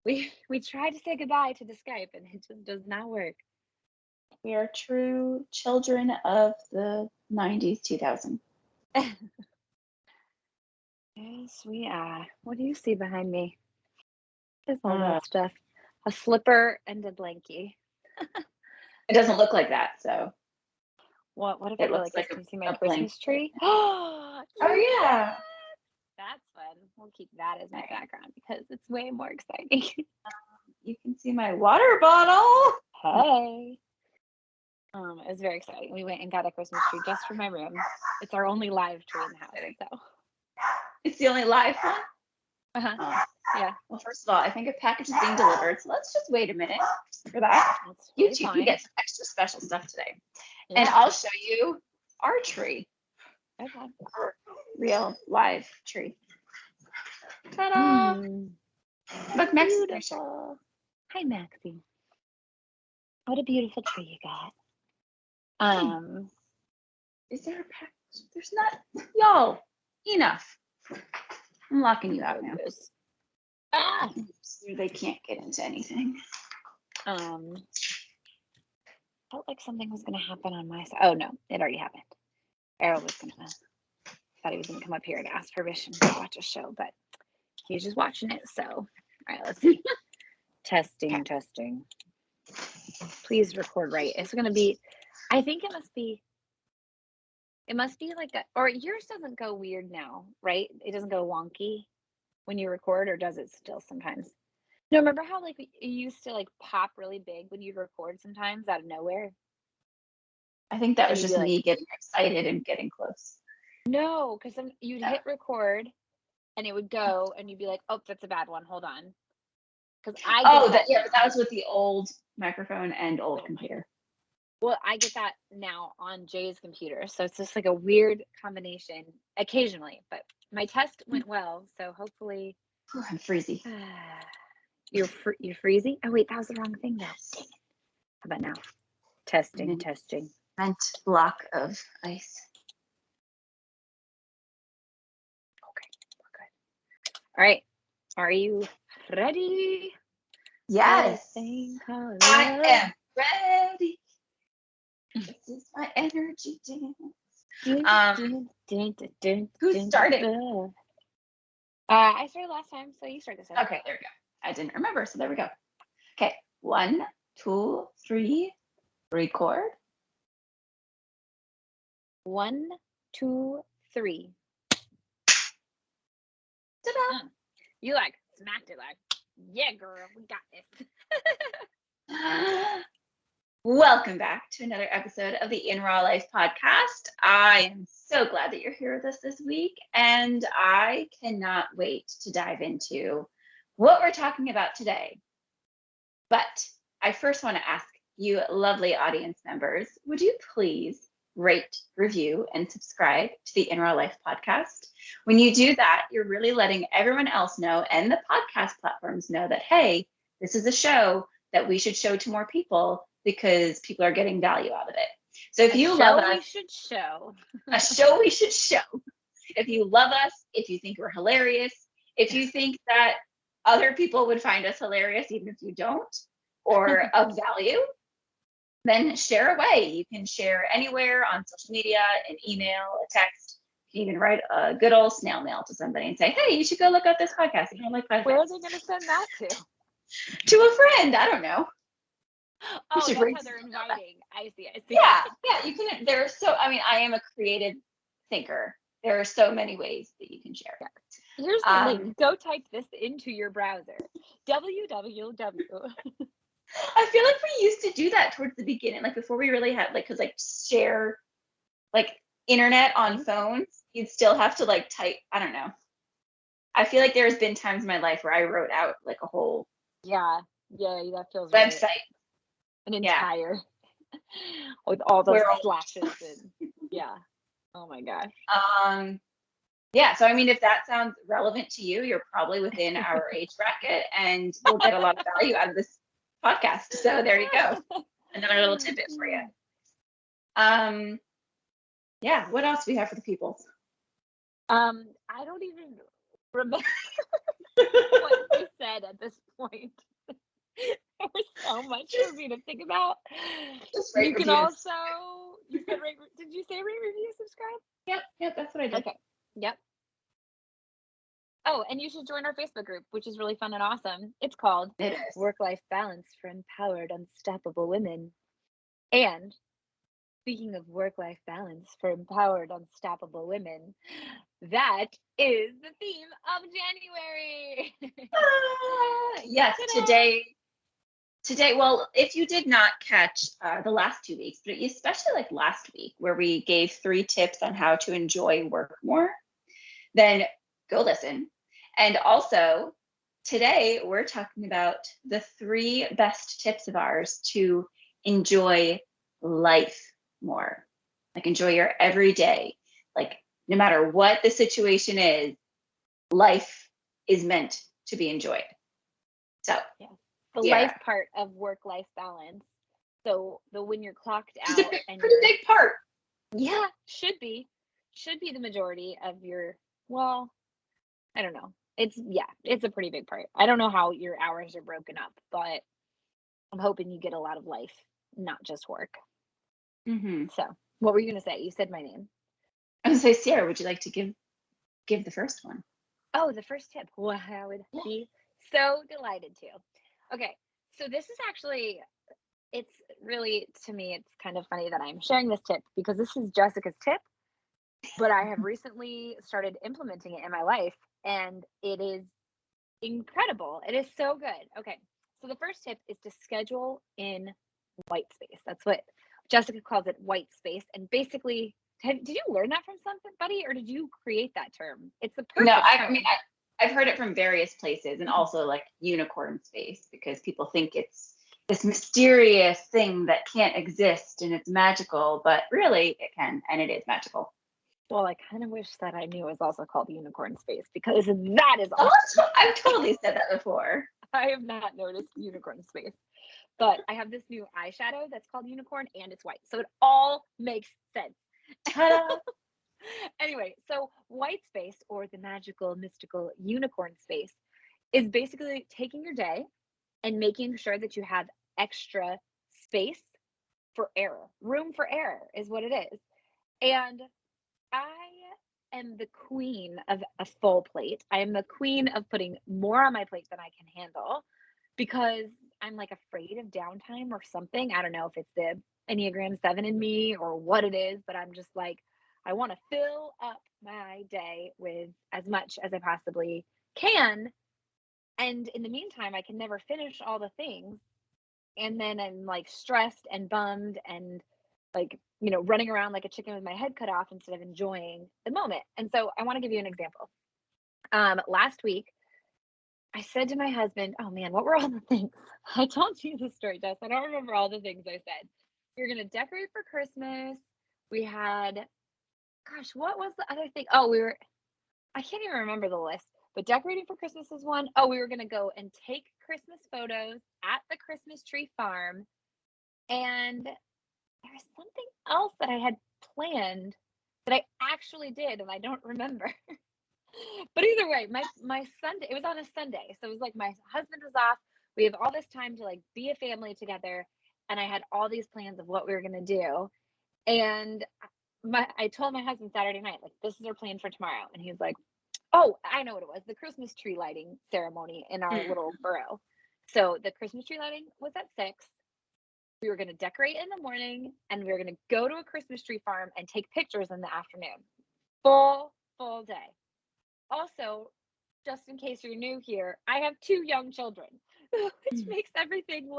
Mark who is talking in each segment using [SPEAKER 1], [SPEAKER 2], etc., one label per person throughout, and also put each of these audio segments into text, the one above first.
[SPEAKER 1] We tried to say goodbye to the Skype and it just does not work.
[SPEAKER 2] We are true children of the 90s, 2000.
[SPEAKER 1] Yes, we are. What do you see behind me? What is all that stuff? A slipper and a blankie.
[SPEAKER 2] It doesn't look like that, so.
[SPEAKER 1] What if
[SPEAKER 2] It
[SPEAKER 1] I go
[SPEAKER 2] looks
[SPEAKER 1] like this?
[SPEAKER 2] like
[SPEAKER 1] Can you see my
[SPEAKER 2] a
[SPEAKER 1] Christmas tree?
[SPEAKER 2] Oh, yeah.
[SPEAKER 1] That's fun. We'll keep that as my background because it's way more exciting.
[SPEAKER 2] You can see my water bottle.
[SPEAKER 1] Hey. It was very exciting. We went and got a Christmas tree just for my room. It's our only live tree in the house. So
[SPEAKER 2] it's the only live one?
[SPEAKER 1] Uh-huh. Yeah.
[SPEAKER 2] Well, first of all, I think a package is being delivered, so let's just wait a minute for that. You two can get some extra special stuff today. Yeah. And I'll show you our tree.
[SPEAKER 1] Okay.
[SPEAKER 2] Our real live tree. Ta-da! Look, Maxie's
[SPEAKER 1] beautiful. Hi, Maxie. What a beautiful tree you got.
[SPEAKER 2] Is there a package? There's not. Y'all, enough. I'm locking you out now. So they can't get into anything.
[SPEAKER 1] Felt like something was gonna happen on my side. Oh no, it already happened. Errol was thought he was gonna come up here and ask permission to watch a show, but he's just watching it. So, all right, let's see. Testing. Please record right. It's gonna be. I think it must be like or yours doesn't go weird now, right? It doesn't go wonky when you record, or does it still sometimes? No, remember how like it used to like pop really big when you'd record sometimes out of nowhere?
[SPEAKER 2] I think that was just me getting excited and getting close.
[SPEAKER 1] No, because then you'd hit record and it would go and you'd be like, oh, that's a bad one. Hold on. Because
[SPEAKER 2] but that was with the old microphone and old computer.
[SPEAKER 1] Well, I get that now on Jay's computer. So it's just like a weird combination occasionally, but my test went well. So hopefully.
[SPEAKER 2] Oh, I'm freezy.
[SPEAKER 1] You're freezy? Oh, wait, that was the wrong thing though. Dang it. How about now? Testing.
[SPEAKER 2] Cement block of ice.
[SPEAKER 1] Okay, we're good. All right. Are you ready?
[SPEAKER 2] Yes. I am ready. This is my energy dance. Who's starting?
[SPEAKER 1] I started last time, so you start this time.
[SPEAKER 2] Okay, there we go. I didn't remember, so there we go. Okay, 1, 2, 3, record.
[SPEAKER 1] 1, 2, 3.
[SPEAKER 2] Ta-da!
[SPEAKER 1] You like smacked it like, yeah, girl, we got this.
[SPEAKER 2] Welcome back to another episode of the In Raw Life podcast. I am so glad that you're here with us this week, and I cannot wait to dive into what we're talking about today. But I first want to ask you, lovely audience members, would you please rate, review, and subscribe to the In Raw Life podcast? When you do that, you're really letting everyone else know and the podcast platforms know that, hey, this is a show that we should show to more people because people are getting value out of it. So if you love us,
[SPEAKER 1] we should show.
[SPEAKER 2] A show we should show. If you love us, if you think we're hilarious, if you think that other people would find us hilarious, even if you don't, or of value, then share away. You can share anywhere on social media, an email, a text. You can even write a good old snail mail to somebody and say, hey, you should go look up this podcast. You don't like podcasts.
[SPEAKER 1] Where are they going to send that to?
[SPEAKER 2] To a friend. I don't know.
[SPEAKER 1] Oh, that's how they're inviting. I see.
[SPEAKER 2] Yeah, you can. I am a creative thinker. There are so many ways that you can share.
[SPEAKER 1] Here's the link. Go type this into your browser. www.
[SPEAKER 2] I feel like we used to do that towards the beginning, like before we really had, because share, internet on phones, you'd still have to type. I don't know. I feel like there's been times in my life where I wrote out a whole
[SPEAKER 1] that feels
[SPEAKER 2] website.
[SPEAKER 1] Right. An entire with all those slashes and oh my gosh.
[SPEAKER 2] So I mean, if that sounds relevant to you, you're probably within our age bracket and we'll get a lot of value out of this podcast. So there you go. Another little tidbit for you. What else do we have for the people?
[SPEAKER 1] I don't even remember what you said at this point. point. There's so much for me to think about.
[SPEAKER 2] Just
[SPEAKER 1] You
[SPEAKER 2] rate
[SPEAKER 1] can
[SPEAKER 2] reviews.
[SPEAKER 1] also, you said rate, did you say rate, review, subscribe?
[SPEAKER 2] Yep, that's what I did.
[SPEAKER 1] Okay. Yep. Oh, and you should join our Facebook group, which is really fun and awesome. It's called
[SPEAKER 2] It is.
[SPEAKER 1] Work-Life Balance for Empowered, Unstoppable Women. And speaking of work-life balance for empowered, unstoppable women, that is the theme of January.
[SPEAKER 2] Yes, today, well, if you did not catch the last 2 weeks, but especially like last week where we gave 3 tips on how to enjoy work more, then go listen. And also today we're talking about the 3 best tips of ours to enjoy life more. Like enjoy your everyday. Like no matter what the situation is, life is meant to be enjoyed. So
[SPEAKER 1] Yeah. The
[SPEAKER 2] yeah.
[SPEAKER 1] life part of work-life balance. So the when you're clocked
[SPEAKER 2] It's a
[SPEAKER 1] out and
[SPEAKER 2] pretty
[SPEAKER 1] you're,
[SPEAKER 2] big part.
[SPEAKER 1] yeah, should be the majority of your, well, I don't know. It's a pretty big part. I don't know how your hours are broken up, but I'm hoping you get a lot of life, not just work.
[SPEAKER 2] Mm-hmm.
[SPEAKER 1] So, what were you going to say? You said my name.
[SPEAKER 2] I was going to say, Sierra, would you like to give the first one?
[SPEAKER 1] Oh, the first tip. Well, I would be so delighted to. Okay, so this is actually, it's really, to me, it's kind of funny that I'm sharing this tip because this is Jessica's tip, but I have recently started implementing it in my life, and it is incredible. It is so good. Okay, so the first tip is to schedule in white space. That's what Jessica calls it, white space. And basically, did you learn that from somebody or did you create that term? It's the perfect
[SPEAKER 2] No,
[SPEAKER 1] term.
[SPEAKER 2] I mean, I've heard it from various places and also like unicorn space because people think it's this mysterious thing that can't exist and it's magical, but really it can, and it is magical.
[SPEAKER 1] Well, I kind of wish that I knew it was also called unicorn space because that is
[SPEAKER 2] Oh,
[SPEAKER 1] awesome.
[SPEAKER 2] I've totally said that before.
[SPEAKER 1] I have not noticed unicorn space, but I have this new eyeshadow that's called unicorn and it's white. So it all makes sense.
[SPEAKER 2] Ta-da!
[SPEAKER 1] Anyway, so white space or the magical, mystical unicorn space is basically taking your day and making sure that you have extra space for error. Room for error is what it is. And I am the queen of a full plate. I am the queen of putting more on my plate than I can handle because I'm like afraid of downtime or something. I don't know if it's the Enneagram 7 in me or what it is, but I'm just like, I want to fill up my day with as much as I possibly can. And in the meantime, I can never finish all the things. And then I'm like stressed and bummed and like, running around like a chicken with my head cut off instead of enjoying the moment. And so I want to give you an example. Last week, I said to my husband, oh man, what were all the things? I told you the story, Jess. I don't remember all the things I said. We were going to decorate for Christmas. We had, gosh, what was the other thing? Oh, I can't even remember the list, but decorating for Christmas is one. Oh, we were going to go and take Christmas photos at the Christmas tree farm. And there was something else that I had planned that I actually did, and I don't remember. But either way, my Sunday, it was on a Sunday. So it was like my husband was off. We have all this time to like be a family together. And I had all these plans of what we were going to do. And I told my husband Saturday night, like, this is our plan for tomorrow. And he was like, oh, I know what it was. The Christmas tree lighting ceremony in our little borough. So the Christmas tree lighting was at 6. We were going to decorate in the morning and we were going to go to a Christmas tree farm and take pictures in the afternoon. Full day. Also, just in case you're new here, I have 2 young children, which makes everything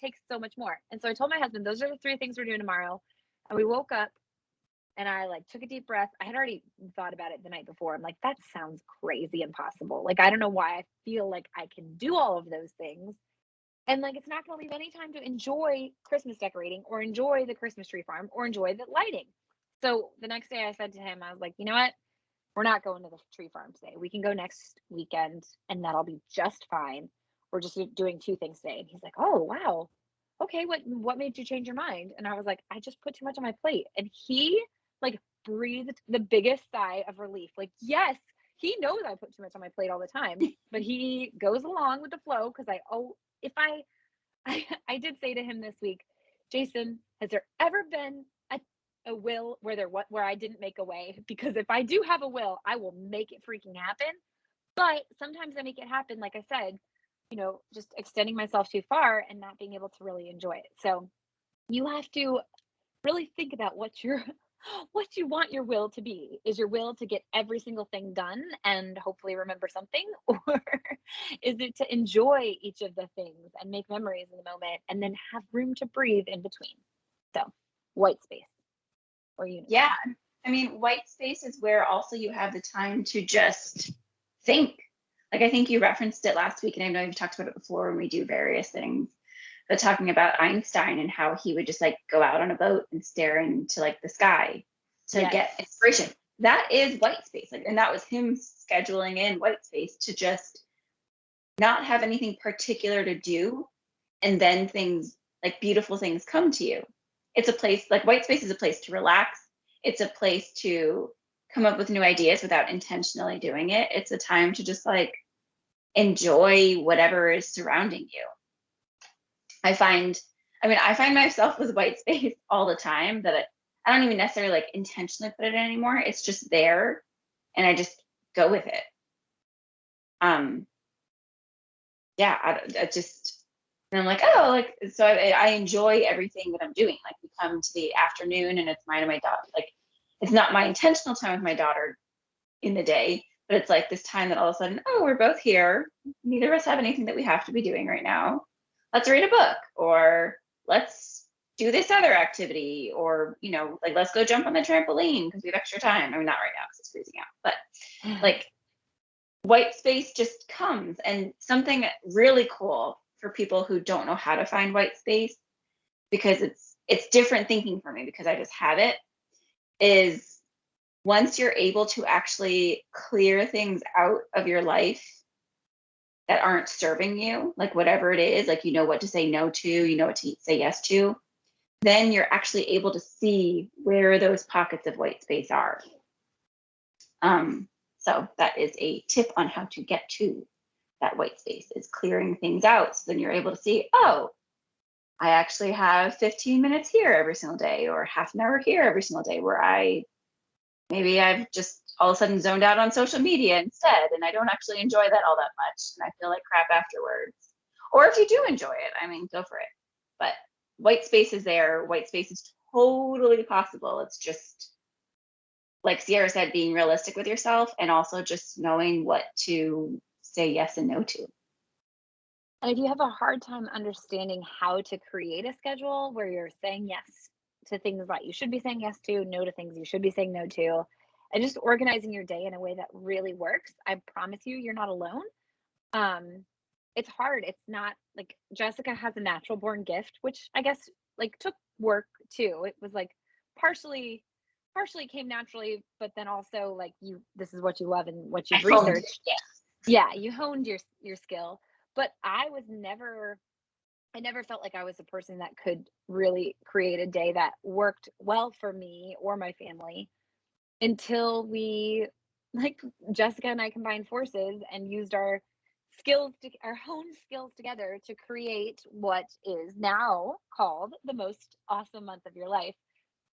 [SPEAKER 1] takes so much more. And so I told my husband, those are the 3 things we're doing tomorrow. And we woke up and I like took a deep breath. I had already thought about it the night before. I'm like, that sounds crazy impossible. Like, I don't know why I feel like I can do all of those things. And like, it's not going to leave any time to enjoy Christmas decorating or enjoy the Christmas tree farm or enjoy the lighting. So the next day I said to him, I was like, you know what? We're not going to the tree farm today. We can go next weekend and that'll be just fine. We're just doing 2 things today. And he's like, oh, wow. Okay. What made you change your mind? And I was like, I just put too much on my plate. And he like breathed the biggest sigh of relief. Like, yes, he knows I put too much on my plate all the time, but he goes along with the flow because I did say to him this week, Jason, has there ever been a will where I didn't make a way? Because if I do have a will, I will make it freaking happen. But sometimes I make it happen, like I said, just extending myself too far and not being able to really enjoy it. So you have to really think about what you want your will to be. Is your will to get every single thing done and hopefully remember something? Or is it to enjoy each of the things and make memories in the moment and then have room to breathe in between? So white space or unicorn.
[SPEAKER 2] Yeah. I mean, white space is where also you have the time to just think. Like, I think you referenced it last week, and I know you've talked about it before when we do various things, but talking about Einstein and how he would just like go out on a boat and stare into like the sky to get inspiration. That is white space. Like, and that was him scheduling in white space to just not have anything particular to do. And then things like beautiful things come to you. It's a place, like white space is a place to relax. It's a place to come up with new ideas without intentionally doing it. It's a time to just like enjoy whatever is surrounding you. I find myself with white space all the time that I don't even necessarily like intentionally put it in anymore. It's just there and I just go with it. And I'm like, oh, like, so I enjoy everything that I'm doing. Like, we come to the afternoon and it's mine and my daughter. Like, it's not my intentional time with my daughter in the day, but it's like this time that all of a sudden, oh, we're both here. Neither of us have anything that we have to be doing right now. Let's read a book, or let's do this other activity, or, like, let's go jump on the trampoline because we have extra time. I mean, not right now because it's freezing out, but like white space just comes. And something really cool for people who don't know how to find white space, because it's different thinking for me because I just have it, is once you're able to actually clear things out of your life that aren't serving you, like whatever it is, like what to say no to, what to say yes to, then you're actually able to see where those pockets of white space are. So that is a tip on how to get to that white space, is clearing things out. So then you're able to see, oh, I actually have 15 minutes here every single day, or half an hour here every single day, where I've just all of a sudden zoned out on social media instead, and I don't actually enjoy that all that much, and I feel like crap afterwards. Or if you do enjoy it, I mean, go for it. But white space is there. White space is totally possible. It's just, like Sierra said, being realistic with yourself and also just knowing what to say yes and no to.
[SPEAKER 1] And if you have a hard time understanding how to create a schedule where you're saying yes to things that you should be saying yes to, no to things you should be saying no to, and just organizing your day in a way that really works, I promise you're not alone. It's hard. It's not like Jessica has a natural born gift, which I guess like took work too. It was like partially came naturally, but then also like this is what you love and what you've researched. Yeah, you honed your skill. But I never felt like I was a person that could really create a day that worked well for me or my family until Jessica and I combined forces and used our honed skills together to create what is now called the most awesome month of your life,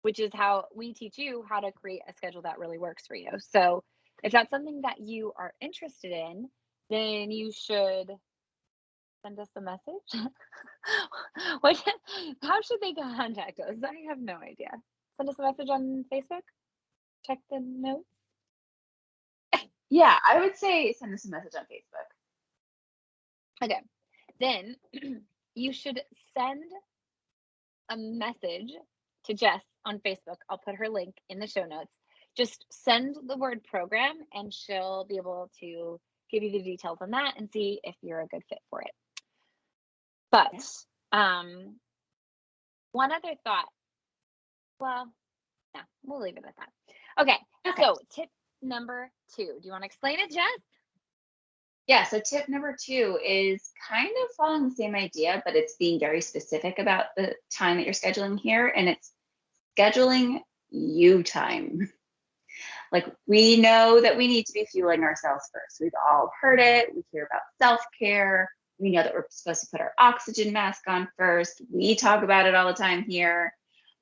[SPEAKER 1] which is how we teach you how to create a schedule that really works for you. So if that's something that you are interested in, then you should send us a message. How should they contact us? I have no idea. Send us a message on Facebook. Check the notes.
[SPEAKER 2] Yeah, I would say send us a message on Facebook.
[SPEAKER 1] Okay. Then you should send a message to Jess on Facebook. I'll put her link in the show notes. Just send the word program and she'll be able to give you the details on that and see if you're a good fit for it. But one other thought. Well, no, we'll leave it at that. Okay. So tip number 2. Do you want to explain it, Jess?
[SPEAKER 2] Yeah, so tip number 2 is kind of following the same idea, but it's being very specific about the time that you're scheduling here, and it's scheduling you time. Like, we know that we need to be fueling ourselves first. We've all heard it. We hear about self-care. We know that we're supposed to put our oxygen mask on first. We talk about it all the time here.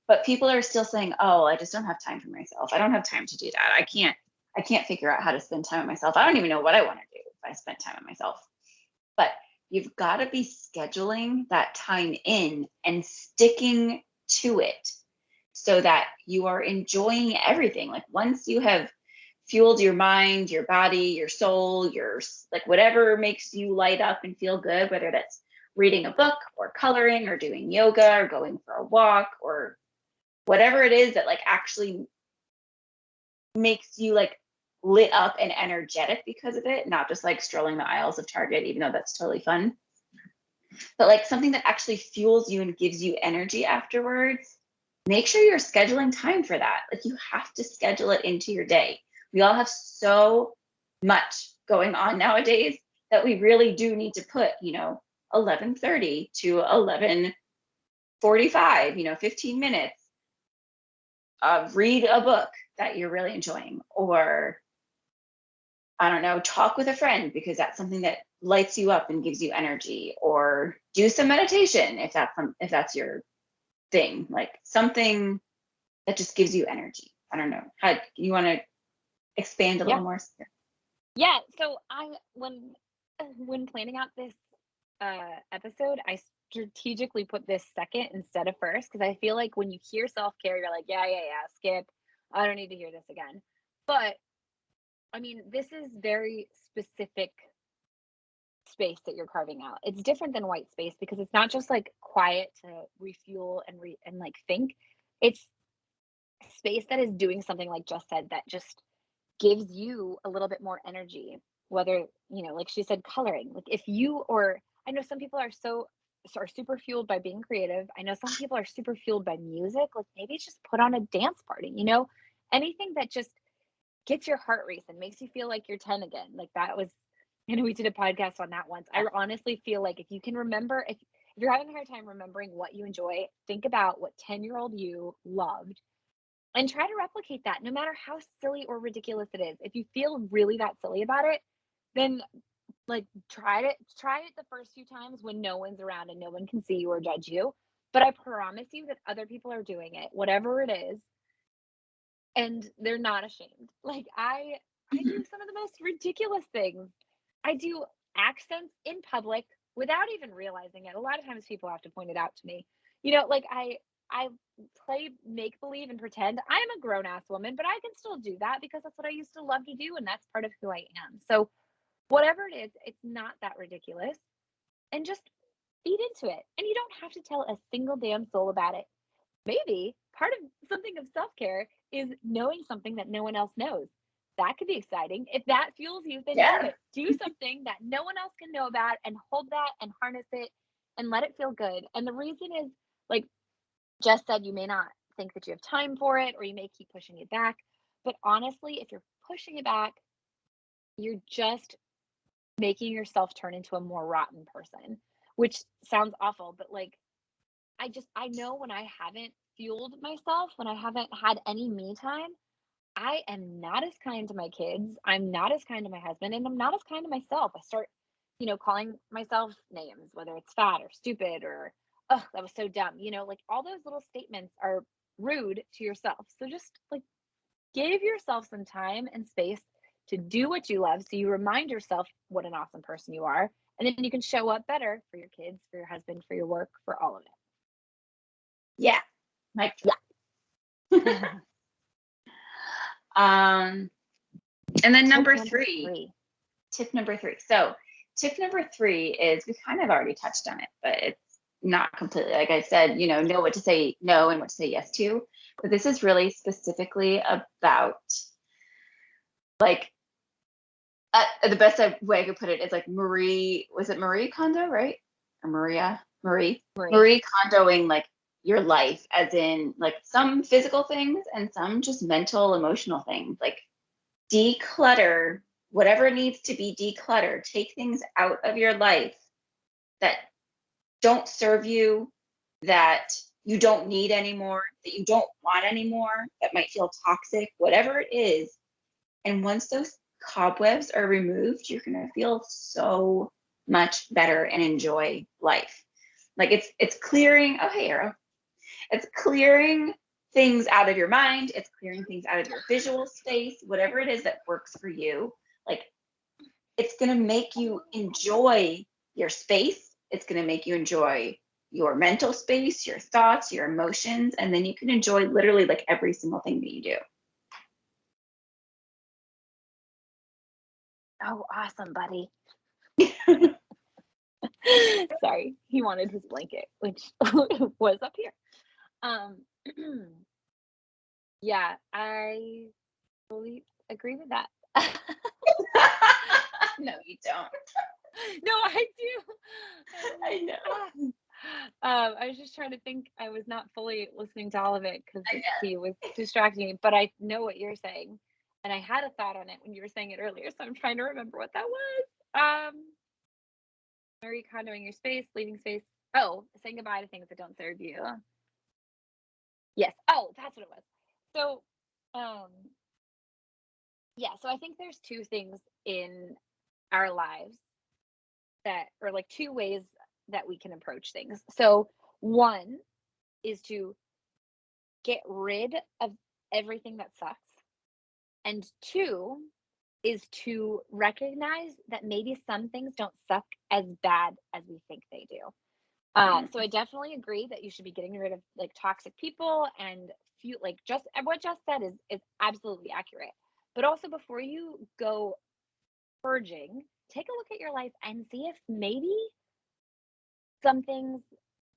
[SPEAKER 2] But people are still saying, oh, I just don't have time for myself. I don't have time to do that. I can't figure out how to spend time with myself. I don't even know what I want to do if I spend time with myself. But you've got to be scheduling that time in and sticking to it so that you are enjoying everything. Like, once you have fueled your mind, your body, your soul, your, like, whatever makes you light up and feel good, whether that's reading a book or coloring or doing yoga or going for a walk or whatever it is that like actually makes you like lit up and energetic because of it, not just like strolling the aisles of Target, even though that's totally fun, but like something that actually fuels you and gives you energy afterwards. Make sure you're scheduling time for that. Like, you have to schedule it into your day. We all have so much going on nowadays that we really do need to put, 11:30 to 11:45, 15 minutes. Read a book that you're really enjoying, or I don't know, talk with a friend because that's something that lights you up and gives you energy, or do some meditation if that's your thing, like something that just gives you energy. I don't know. How you want to expand a little more?
[SPEAKER 1] Yeah. So when planning out this episode, I strategically put this second instead of first, because I feel like when you hear self-care, you're like, yeah, skip. I don't need to hear this again. But I mean, this is very specific space that you're carving out. It's different than white space because it's not just like quiet to refuel and like think. It's space that is doing something, like Jess said, that just gives you a little bit more energy. Whether, like she said, coloring. Like, if you, or I know some people are super fueled by being creative. I know some people are super fueled by music. Like, maybe it's just put on a dance party, anything that just gets your heart racing, makes you feel like you're 10 again. Like, that was, we did a podcast on that once. I honestly feel like if you can remember, if you're having a hard time remembering what you enjoy, think about what 10-year-old you loved and try to replicate that, no matter how silly or ridiculous it is. If you feel really that silly about it, then like try it the first few times when no one's around and no one can see you or judge you. But I promise you that other people are doing it, whatever it is, and they're not ashamed. Like, I do some of the most ridiculous things. I do accents in public without even realizing it. A lot of times people have to point it out to me. Like, I play make believe and pretend I'm a grown ass woman, but I can still do that because that's what I used to love to do, and that's part of who I am. So whatever it is, it's not that ridiculous, and just feed into it. And you don't have to tell a single damn soul about it. Maybe part of something of self-care is knowing something that no one else knows. That could be exciting. If that fuels you, then do it. Do something that no one else can know about, and hold that and harness it and let it feel good. And the reason is, like Jess said, you may not think that you have time for it, or you may keep pushing it back. But honestly, if you're pushing it back, you're just making yourself turn into a more rotten person, which sounds awful, but like, I know when I haven't fueled myself, when I haven't had any me time, I am not as kind to my kids. I'm not as kind to my husband, and I'm not as kind to myself. I start, calling myself names, whether it's fat or stupid or, oh, that was so dumb. Like, all those little statements are rude to yourself. So just like give yourself some time and space to do what you love, so you remind yourself what an awesome person you are, and then you can show up better for your kids, for your husband, for your work, for all of it.
[SPEAKER 2] Yeah. Like, yeah. And then number three. Tip number three. So tip number three is, we kind of already touched on it, but it's not completely, like I said, know what to say no and what to say yes to. But this is really specifically about, like, the best way I could put it is like Marie Kondo, right? Or Marie Kondoing like your life, as in like some physical things and some just mental, emotional things. Like, declutter whatever needs to be decluttered. Take things out of your life that don't serve you, that you don't need anymore, that you don't want anymore, that might feel toxic, whatever it is. And once those cobwebs are removed, you're going to feel so much better and enjoy life. Like it's clearing, oh, hey, Arrow. It's clearing things out of your mind. It's clearing things out of your visual space, whatever it is that works for you. Like, it's going to make you enjoy your space. It's going to make you enjoy your mental space, your thoughts, your emotions, and then you can enjoy literally like every single thing that you do.
[SPEAKER 1] Oh, awesome, buddy. Sorry, he wanted his blanket, which was up here. Yeah, I fully agree with that.
[SPEAKER 2] No, you don't.
[SPEAKER 1] No, I do.
[SPEAKER 2] I know.
[SPEAKER 1] I was just trying to think. I was not fully listening to all of it because he was distracting me, but I know what you're saying. And I had a thought on it when you were saying it earlier, so I'm trying to remember what that was. Marie Kondoing your space, leaving space. Oh, saying goodbye to things that don't serve you. Yes. Oh, that's what it was. So, yeah, so I think there's two things in our lives that, or like two ways that we can approach things. So, one is to get rid of everything that sucks. And two is to recognize that maybe some things don't suck as bad as we think they do. So I definitely agree that you should be getting rid of like toxic people and feel like just what Jess said is absolutely accurate. But also before you go purging, take a look at your life and see if maybe some things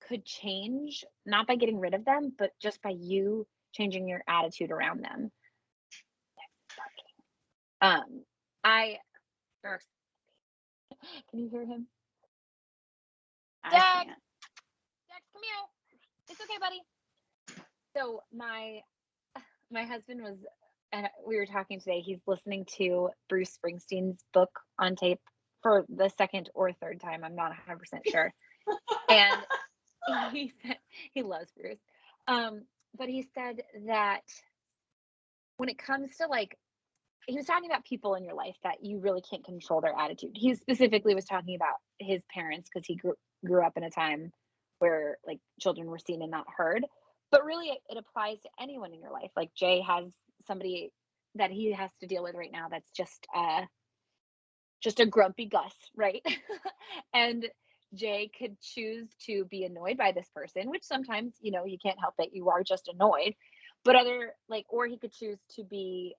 [SPEAKER 1] could change, not by getting rid of them, but just by you changing your attitude around them. I can you hear him? Dex, come here. It's okay, buddy. So my husband was, and we were talking today, he's listening to Bruce Springsteen's book on tape for the second or third time. I'm not 100% sure. And he said he loves Bruce. But he said that when it comes to like, he was talking about people in your life that you really can't control their attitude. He specifically was talking about his parents because he grew up in a time where like children were seen and not heard. But really, it applies to anyone in your life. Like Jay has somebody that he has to deal with right now that's just a grumpy Gus, right? And Jay could choose to be annoyed by this person, which sometimes, you can't help it. You are just annoyed. But or he could choose to be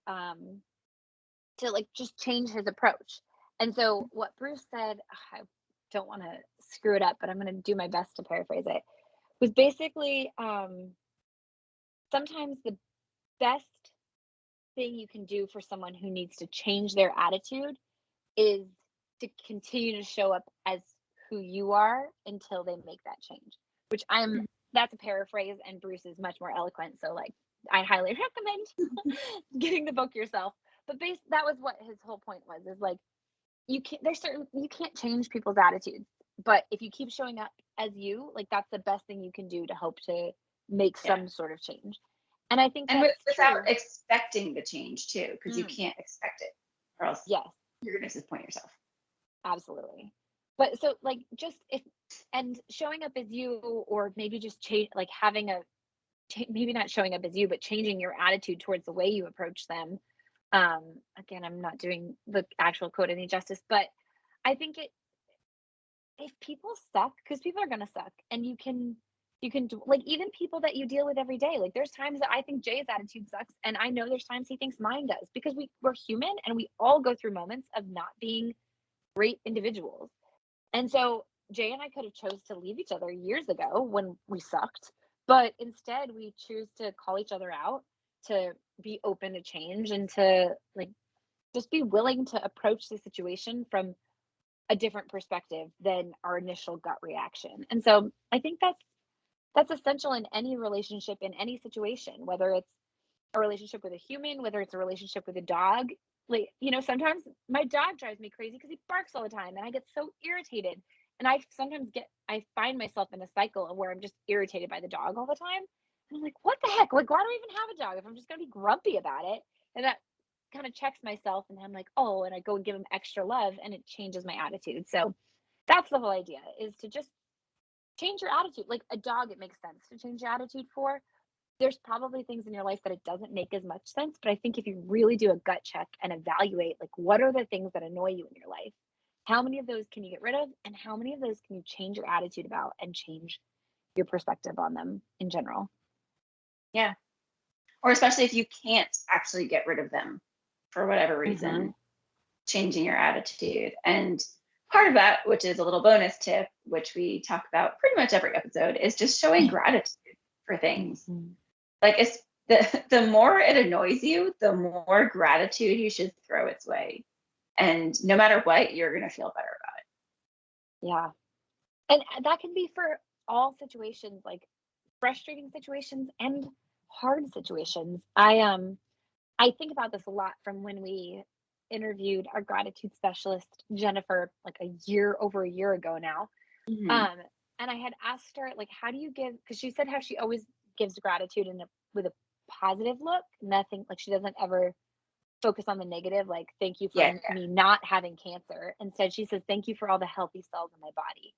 [SPEAKER 1] to like just change his approach. And so what Bruce said, I don't want to screw it up, but I'm going to do my best to paraphrase it, was basically sometimes the best thing you can do for someone who needs to change their attitude is to continue to show up as who you are until they make that change, which that's a paraphrase, and Bruce is much more eloquent. So like, I highly recommend getting the book yourself. But that was what his whole point was, is like, you can't change people's attitudes, but if you keep showing up as you, like, that's the best thing you can do to hope to make some sort of change. And I think
[SPEAKER 2] without expecting the change too, because you can't expect it, or else you're going to disappoint yourself.
[SPEAKER 1] Absolutely. But so like and showing up as you, or maybe just change, like having maybe not showing up as you, but changing your attitude towards the way you approach them. Again, I'm not doing the actual quote any justice, but I think if people suck, because people are gonna suck, and you can like, even people that you deal with every day, like there's times that I think Jay's attitude sucks, and I know there's times he thinks mine does, because we're human and we all go through moments of not being great individuals. And so Jay and I could have chose to leave each other years ago when we sucked, but instead we choose to call each other out, to be open to change, and to like just be willing to approach the situation from a different perspective than our initial gut reaction. And so I think that's essential in any relationship, in any situation, whether it's a relationship with a human, whether it's a relationship with a dog. Like, sometimes my dog drives me crazy because he barks all the time and I get so irritated. And I find myself in a cycle of where I'm just irritated by the dog all the time. And I'm like, what the heck? Like, why do I even have a dog if I'm just going to be grumpy about it? And that kind of checks myself, and I'm like, oh, and I go and give them extra love, and it changes my attitude. So that's the whole idea, is to just change your attitude. Like a dog, it makes sense to change your attitude for. There's probably things in your life that it doesn't make as much sense, but I think if you really do a gut check and evaluate, like, what are the things that annoy you in your life? How many of those can you get rid of? And how many of those can you change your attitude about and change your perspective on them in general?
[SPEAKER 2] Yeah. Or especially if you can't actually get rid of them for whatever reason, changing your attitude. And part of that, which is a little bonus tip, which we talk about pretty much every episode, is just showing gratitude for things. Like, it's the more it annoys you, the more gratitude you should throw its way. And no matter what, you're going to feel better about it.
[SPEAKER 1] Yeah. And that can be for all situations, like frustrating situations and hard situations. I think about this a lot from when we interviewed our gratitude specialist, Jennifer, like over a year ago now. And I had asked her, like, how do you give, because she said how she always gives gratitude with a positive look, nothing, like she doesn't ever focus on the negative, like, thank you for me not having cancer. Instead, she says, thank you for all the healthy cells in my body.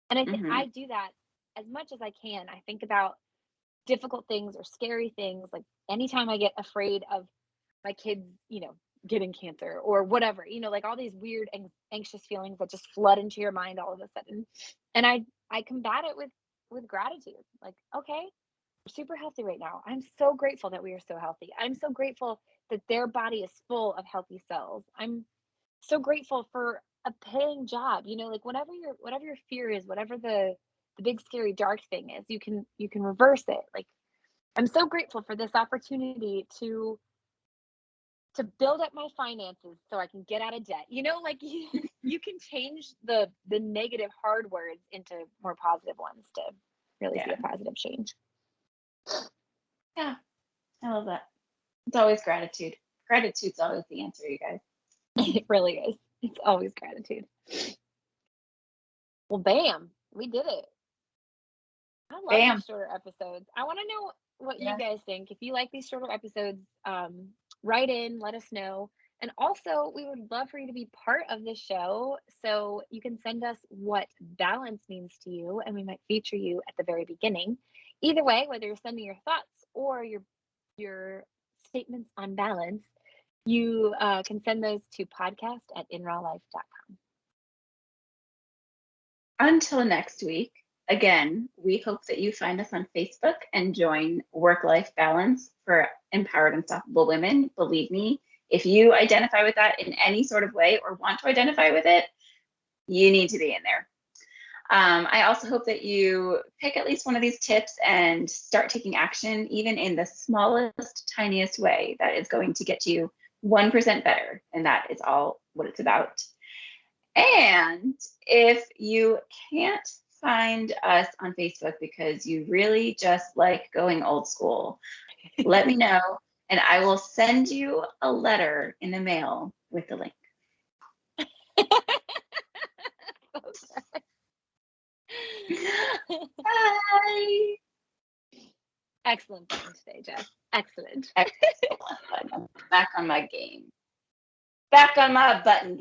[SPEAKER 1] And I do that as much as I can. I think about difficult things or scary things, like anytime I get afraid of my kids, getting cancer or whatever, like all these weird anxious feelings that just flood into your mind all of a sudden. And I combat it with gratitude. Like, okay, we're super healthy right now. I'm so grateful that we are so healthy. I'm so grateful that their body is full of healthy cells. I'm so grateful for a paying job. Like whatever your fear is, whatever the big scary dark thing is, you can reverse it. Like, I'm so grateful for this opportunity to build up my finances so I can get out of debt. Like you can change the negative hard words into more positive ones to really see a positive change.
[SPEAKER 2] Yeah, I love that. It's always gratitude. Gratitude's always the answer, you guys.
[SPEAKER 1] It really is. It's always gratitude. Well, bam, we did it. I love these shorter episodes. I want to know what you guys think. If you like these shorter episodes, write in, let us know. And also, we would love for you to be part of the show. So you can send us what balance means to you, and we might feature you at the very beginning. Either way, whether you're sending your thoughts or your statements on balance, you can send those to podcast@inrawlife.com.
[SPEAKER 2] Until next week, again, we hope that you find us on Facebook and join Work-Life Balance for Empowered, Unstoppable Women. Believe me, if you identify with that in any sort of way or want to identify with it, you need to be in there. I also hope that you pick at least one of these tips and start taking action, even in the smallest, tiniest way that is going to get you 1% better. And that is all what it's about. And if you can't find us on Facebook because you really just like going old school, let me know, and I will send you a letter in the mail with the link. Bye.
[SPEAKER 1] Excellent button today, Jess. Excellent.
[SPEAKER 2] Excellent. I'm back on my game. Back on my button game.